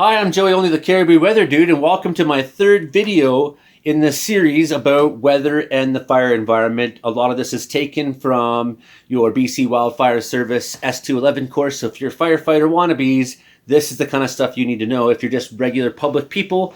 Hi, I'm Joey, only the Caribou Weather Dude, and welcome to my third video in this series about weather and the fire environment. A lot of this is taken from your BC Wildfire Service S211 course, so if you're firefighter wannabes, this is the kind of stuff you need to know. If you're just regular public people,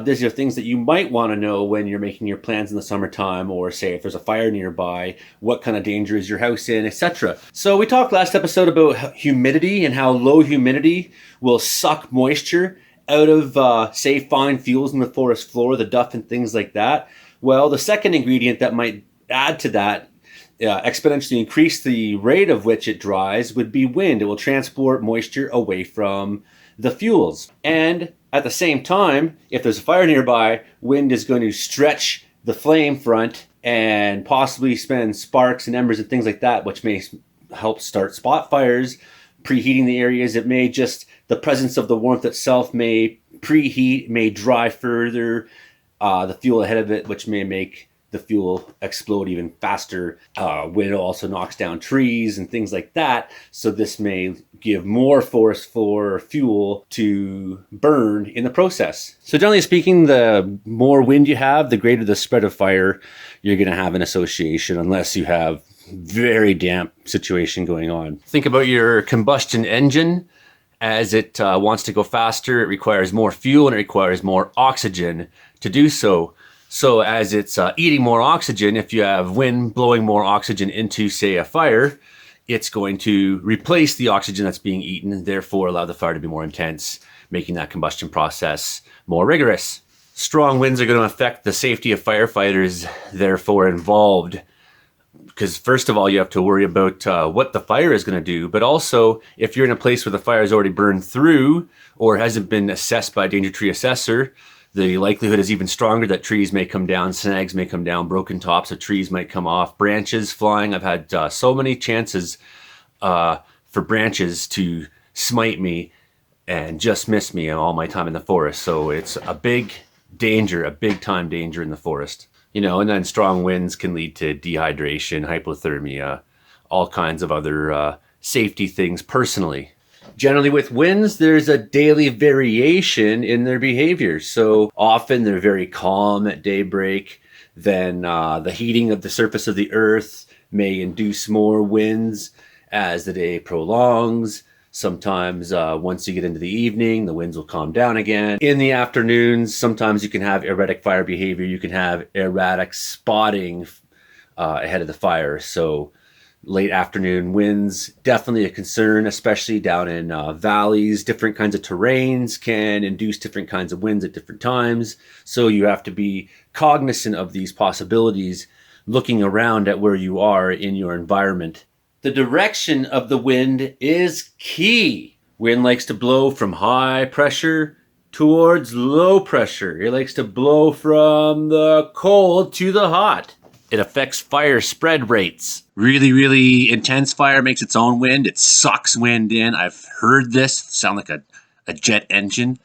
these are things that you might want to know when you're making your plans in the summertime, or say if there's a fire nearby, what kind of danger is your house in, etc. So we talked last episode about humidity and how low humidity will suck moisture out of, say, fine fuels in the forest floor, the duff and things like that. Well, the second ingredient that might add to that, exponentially increase the rate of which it dries, would be wind. It will transport moisture away from the fuels. And at the same time, if there's a fire nearby, wind is going to stretch the flame front and possibly spend sparks and embers and things like that, which may help start spot fires, preheating the areas. It may just, the presence of the warmth itself may preheat, may dry further the fuel ahead of it, which may make the fuel explode even faster. Wind also knocks down trees and things like that. So this may give more force for fuel to burn in the process. So generally speaking, the more wind you have, the greater the spread of fire you're going to have in association, unless you have very damp situation going on. Think about your combustion engine. As it wants to go faster, it requires more fuel and it requires more oxygen to do so. So as it's eating more oxygen, if you have wind blowing more oxygen into, say, a fire, it's going to replace the oxygen that's being eaten and therefore allow the fire to be more intense, making that combustion process more rigorous. Strong winds are going to affect the safety of firefighters, therefore involved. Because first of all, you have to worry about what the fire is going to do. But also, if you're in a place where the fire has already burned through or hasn't been assessed by a danger tree assessor, the likelihood is even stronger that trees may come down, snags may come down, broken tops of trees might come off, branches flying. I've had so many chances for branches to smite me and just miss me in all my time in the forest. So it's a big danger, a big time danger in the forest. You know, and then strong winds can lead to dehydration, hypothermia, all kinds of other safety things personally. Generally with winds, there's a daily variation in their behavior. So often they're very calm at daybreak. Then the heating of the surface of the earth may induce more winds as the day prolongs. Sometimes once you get into the evening, the winds will calm down again. In the afternoons, sometimes you can have erratic fire behavior. You can have erratic spotting ahead of the fire. So late afternoon winds, definitely a concern, especially down in valleys. Different kinds of terrains can induce different kinds of winds at different times. So you have to be cognizant of these possibilities, looking around at where you are in your environment. The direction of the wind is key. Wind likes to blow from high pressure towards low pressure. It likes to blow from the cold to the hot. It affects fire spread rates. Really, really intense fire makes its own wind. It sucks wind in. I've heard this sound like a jet engine.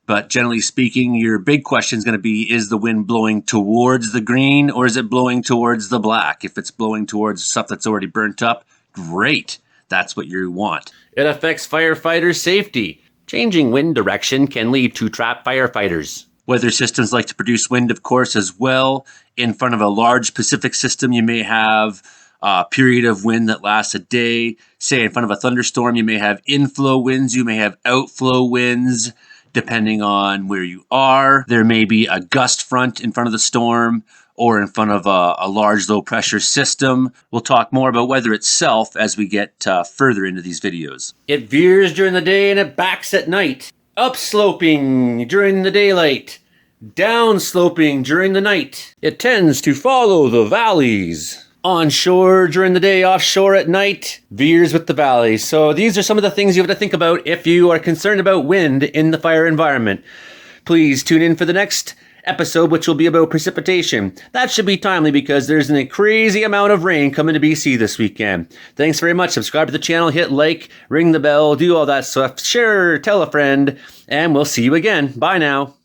But generally speaking, your big question is going to be, is the wind blowing towards the green or is it blowing towards the black? If it's blowing towards stuff that's already burnt up, great. That's what you want. It affects firefighters' safety. Changing wind direction can lead to trapped firefighters. Weather systems like to produce wind, of course, as well. In front of a large Pacific system, you may have a period of wind that lasts a day. Say in front of a thunderstorm, you may have inflow winds, you may have outflow winds, depending on where you are. There may be a gust front in front of the storm or in front of a large low pressure system. We'll talk more about weather itself as we get further into these videos. It veers during the day and it backs at night. Upsloping during the daylight. Downsloping during the night. It tends to follow the valleys. Onshore during the day, offshore at night, veers with the valleys. So these are some of the things you have to think about if you are concerned about wind in the fire environment. Please tune in for the next episode, which will be about precipitation. That should be timely because there's a crazy amount of rain coming to BC this weekend. Thanks very much. Subscribe to the channel, hit like, ring the bell, do all that stuff. Share, tell a friend, and we'll see you again. Bye now.